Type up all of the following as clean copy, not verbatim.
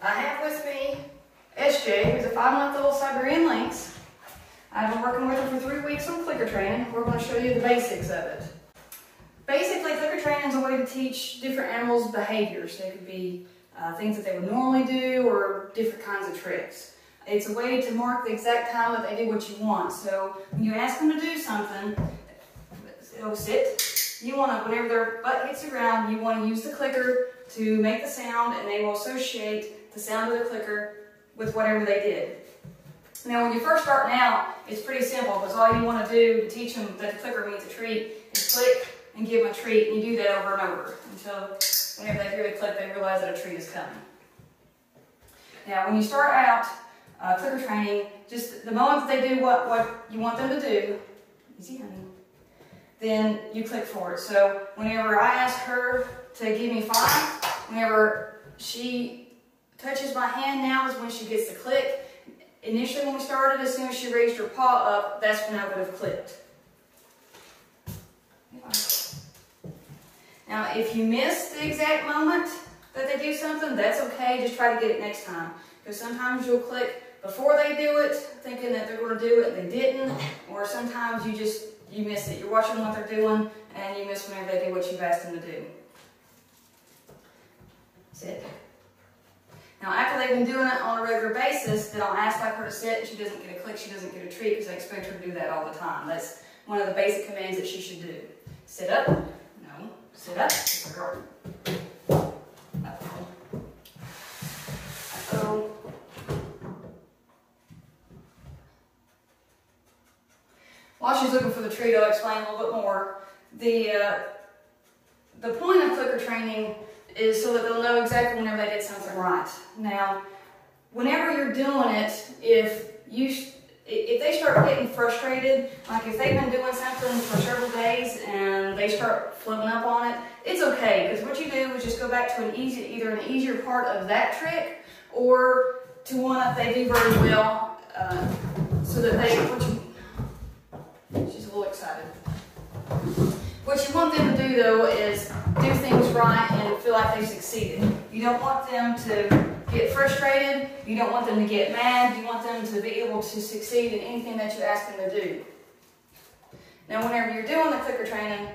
I have with me SJ, who's a 5-month-old Siberian Lynx. I've been working with her for 3 weeks on clicker training. We're going to show you the basics of it. Basically, clicker training is a way to teach different animals behaviors. They could be things that they would normally do or different kinds of tricks. It's a way to mark the exact time that they do what you want. So when you ask them to do something, it'll sit. You want to, whenever their butt hits the ground, you want to use the clicker to make the sound, and they will associate the sound of the clicker with whatever they did. Now, when you're first starting out, it's pretty simple because all you want to do to teach them that the clicker means a treat is click and give them a treat, and you do that over and over until whenever they hear the click, they realize that a treat is coming. Now, when you start out clicker training, just the moment that they do what you want them to do, easy honey, then you click for it. So whenever I ask her to give me 5, whenever she touches my hand now is when she gets the click. Initially when we started, as soon as she raised her paw up, that's when I would have clicked. Now if you miss the exact moment that they do something, that's okay, just try to get it next time. Because sometimes you'll click before they do it, thinking that they're going to do it and they didn't, or sometimes you miss it. You're watching what they're doing and you miss whenever they do what you've asked them to do. Sit. Now after they've been doing it on a regular basis, then I'll ask her to sit and she doesn't get a click, she doesn't get a treat because I expect her to do that all the time. That's one of the basic commands that she should do. Sit up. No. Sit up. Uh-oh. While she's looking for the treat, I'll explain a little bit more. The point of clicker training is so that they'll know exactly whenever they did something right. Now, whenever you're doing it, if they start getting frustrated, like if they've been doing something for several days and they start floating up on it, it's okay, because what you do is just go back to either an easier part of that trick or to one that they do very well, so that she's a little excited. What you want them to do, though, is do things right and feel like they've succeeded. You don't want them to get frustrated. You don't want them to get mad. You want them to be able to succeed in anything that you ask them to do. Now, whenever you're doing the clicker training,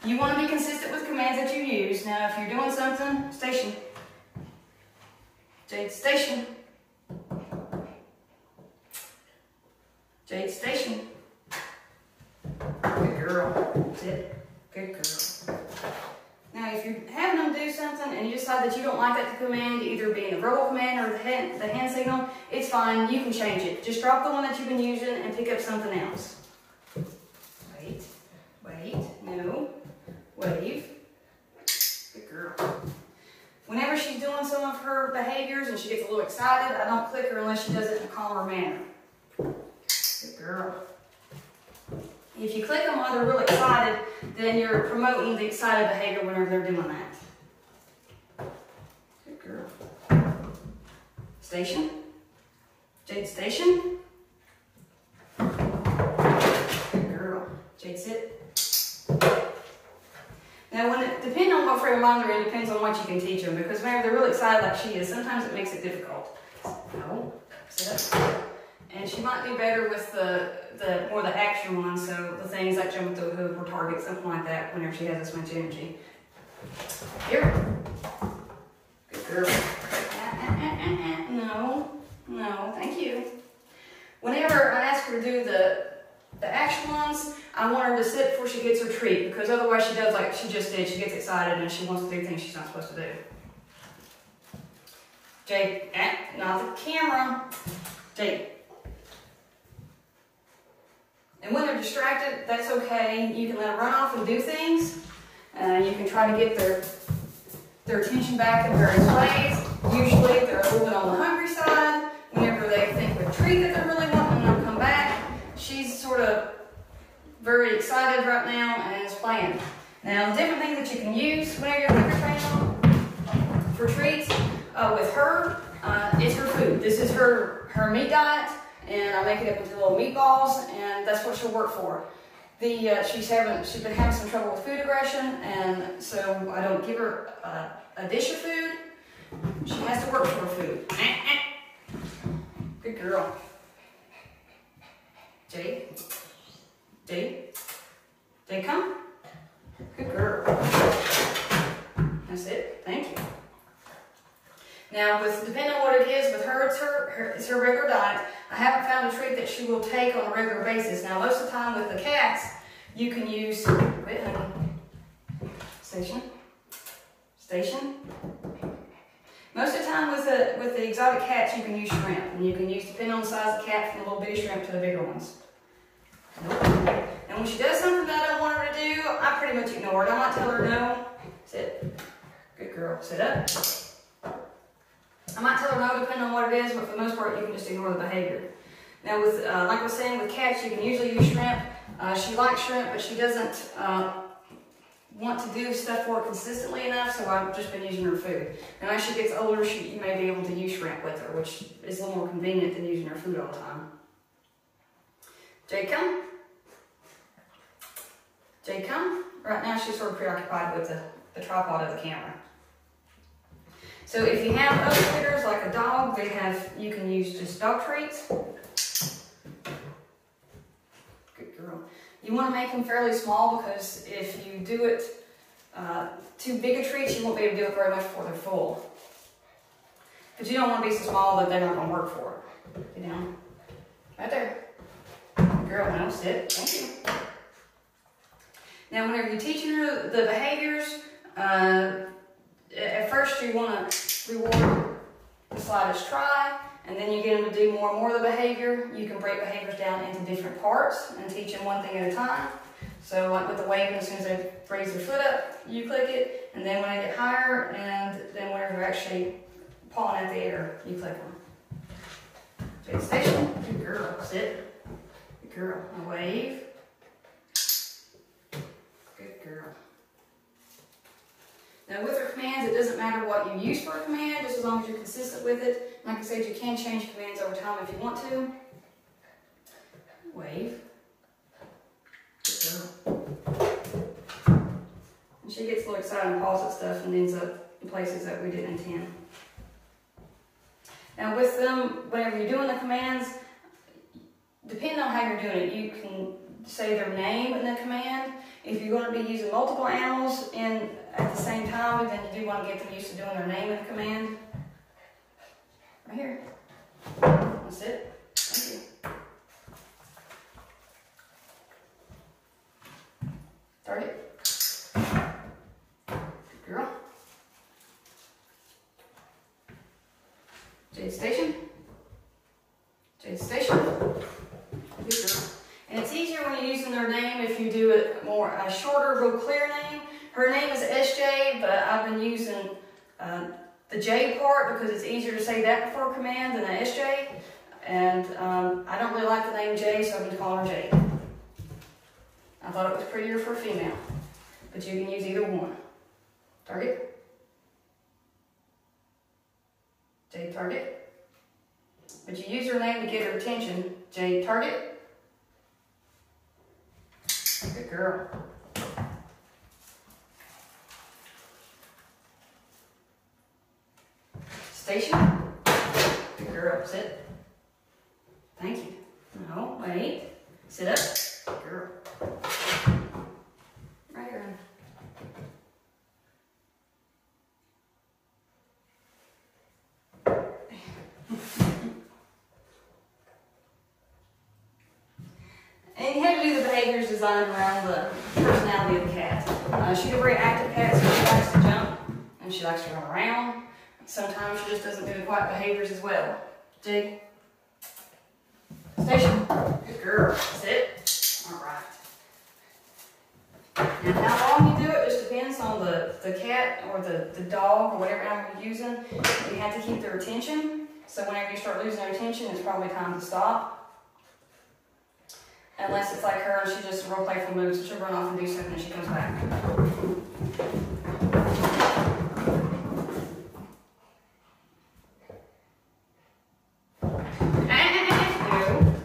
you want to be consistent with commands that you use. Now, if you're doing something, station. Jade, station. Jade, station. Good girl. Sit. Good girl. Now, if you're having them do something and you decide that you don't like that command, either being the verbal command or the hand signal, it's fine. You can change it. Just drop the one that you've been using and pick up something else. Wait. Wait. No. Wave. Good girl. Whenever she's doing some of her behaviors and she gets a little excited, I don't click her unless she does it in a calmer manner. Good girl. If you click them while they're really excited, then you're promoting the excited behavior whenever they're doing that. Good girl. Station. Jade, station. Good girl. Jade, sit. Now, depending on what frame of mind they're in, depends on what you can teach them, because whenever they're really excited like she is, sometimes it makes it difficult. No. Sit up. And she might do better with more the action ones, so the things like jumping through a hoop or target, something like that, whenever she has this much energy. Here. Good girl. No. No, thank you. Whenever I ask her to do the action ones, I want her to sit before she gets her treat, because otherwise she does like she just did. She gets excited and she wants to do things she's not supposed to do. Jade, not the camera. Jade. And when they're distracted, that's okay. You can let them run off and do things. You can try to get their attention back in various ways. Usually they're a little bit on the hungry side. Whenever they think of a treat that they're really wanting, they'll come back. She's sort of very excited right now and is playing. Now, the different things that you can use whenever you're clicker training for treats with her is her food. This is her meat diet. And I make it up into little meatballs, and that's what she'll work for. She's been having some trouble with food aggression, and so I don't give her a dish of food. has to work for her food. Good girl. Jade. Jade. Jade, come. Good girl. That's it. Thank you. Now, depending on what it is, with her, it's her regular diet. I haven't found a treat that she will take on a regular basis. Now, most of the time with the cats, you can use, wait, honey. Station. Station. Most of the time with the exotic cats, you can use shrimp. And you can use, depending on the size of the cat, from the little bitty shrimp to the bigger ones. And when she does something that I don't want her to do, I pretty much ignore it. I might tell her no. Sit. Good girl. Sit up. I might tell her no depending on what it is, but for the most part, you can just ignore the behavior. Now, with like I was saying, with cats, you can usually use shrimp. She likes shrimp, but she doesn't want to do stuff for it consistently enough, so I've just been using her food. And as she gets older, you may be able to use shrimp with her, which is a little more convenient than using her food all the time. Jade, come. Jade, come. Right now, she's sort of preoccupied with the tripod of the camera. So if you have other critters like a dog, you can use just dog treats. Good girl. You want to make them fairly small because if you do it too big a treat, you won't be able to do it very much before they're full. But you don't want to be so small that they're not going to work for it. Get down. Right there. Good girl, now sit. Thank you. Now whenever you're teaching her the behaviors, at first you want to reward the slightest try, and then you get them to do more and more of the behavior. You can break behaviors down into different parts and teach them one thing at a time. So like with the waving, as soon as they raise their foot up, you click it, and then when they get higher, and then whenever they're actually pawing at the air, you click them. Jade, station. Good girl. Sit. Good girl. Now wave. Good girl. Now with her commands, it doesn't matter what you use for a command, just as long as you're consistent with it. Like I said, you can change commands over time if you want to. Wave. Good girl. And she gets a little excited and paws at stuff and ends up in places that we didn't intend. Now with them, whenever you're doing the commands, depending on how you're doing it, you can say their name in the command. If you're going to be using multiple animals at the same time, then you do want to get them used to doing their name in the command. Right here. That's it. Thank you. Target. Good girl. Jade, station. Jade, station. Good girl. And it's easier when you're using their name if you do it a shorter, real clear name. Her name is SJ, but I've been using the J part because it's easier to say that before command than the SJ. And I don't really like the name J, so I've been calling her Jade. I thought it was prettier for a female, but you can use either one. Target. Jade, target. But you use her name to get her attention. Jade, target. Good girl. Station. Good girl. Sit. Thank you. No, wait. Sit up. Good girl. Right here. And you have to do the behaviors designed around the personality of the cat. She's a very active cat, so she likes to jump and she likes to run around. Sometimes she just doesn't do the quiet behaviors as well. Jig. Station. Good girl. Sit. All right. Now how long you do it just depends on the cat or the dog or whatever animal you're using. You have to keep their attention. So whenever you start losing their attention, it's probably time to stop. Unless it's like her and she just real playful moves, so she'll run off and do something and she comes back. No.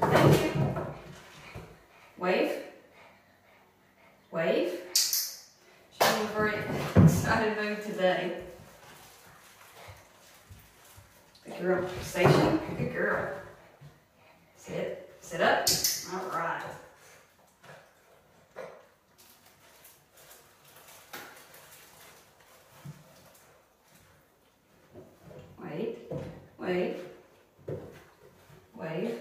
Thank you. Wave. Wave. She's in a very excited mood today. Good girl. Station. Good girl. Sit. Sit up. All right. Wait. Wait. Wait.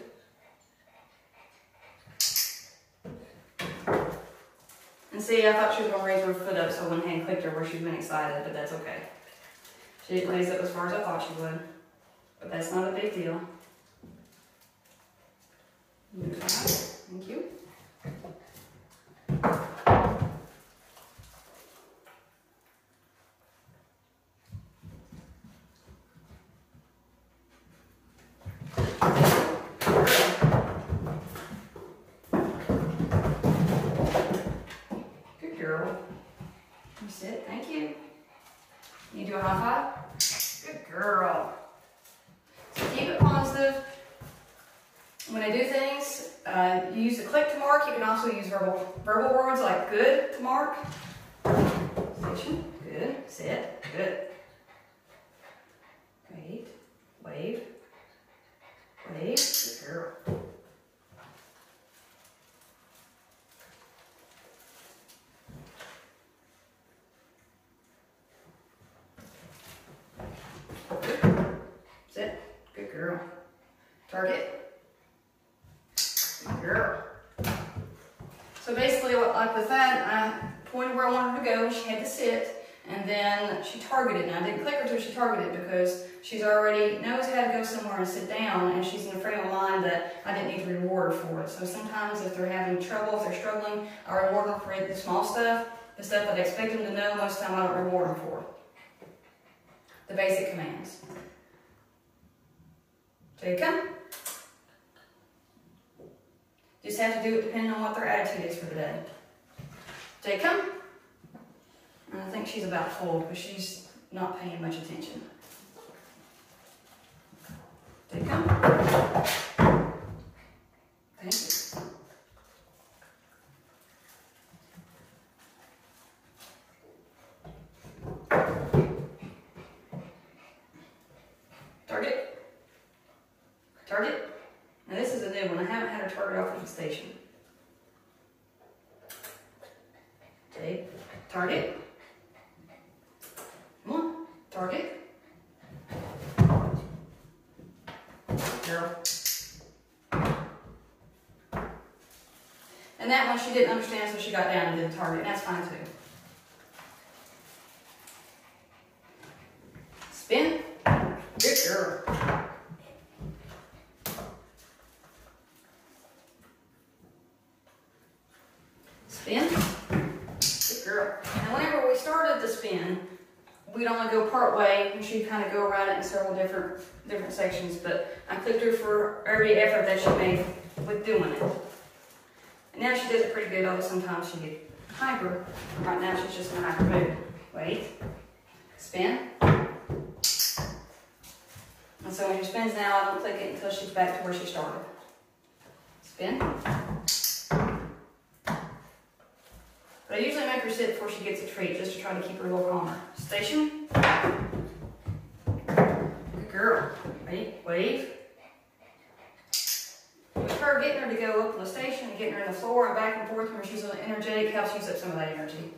And see, I thought she was going to raise her foot up, so I went ahead and clicked her where she'd been excited, but that's okay. She didn't raise up as far as I thought she would, but that's not a big deal. Move that. Thank you. Girl. You sit. Thank you. You do a high five? Good girl. So keep it positive. When I do things, you use the click to mark. You can also use verbal words like good to mark. Station. Good. Sit. Good. Wait. Wave. Wave. Good girl. Sit. Good girl. Target. Good girl. So basically, like with that, I pointed where I wanted her to go. She had to sit, and then she targeted. Now I didn't click her till she targeted because she's already knows how to go somewhere and sit down, and she's in a frame of mind that I didn't need to reward her for it. So sometimes if they're having trouble, if they're struggling, I reward them for the small stuff. The stuff that I expect them to know, most of the time I don't reward them for. The basic commands. So you come. Just have to do it depending on what their attitude is for the day. So you come. And I think she's about full because she's not paying much attention. So you come. Thank you. Target. Target. Now this is a new one. I haven't had her target off at the station. Okay. Target. Come on. Target. Girl. And that one she didn't understand, so she got down and did the target. And that's fine too. Spin. Good girl. Spin. Good girl. And whenever we started the spin, we'd only go part way, and she'd kind of go around it in several different sections. But I clicked her for every effort that she made with doing it. And now she does it pretty good, although sometimes she gets hyper. Right now she's just in a hyper mood. Wait. Spin. And so when she spins now, I don't click it until she's back to where she started. Spin. But I usually make her sit before she gets a treat, just to try to keep her a little calmer. Station. Good girl. Wait, wave. With her, getting her to go up on the station and getting her in the floor and back and forth where she's energetic helps use up some of that energy.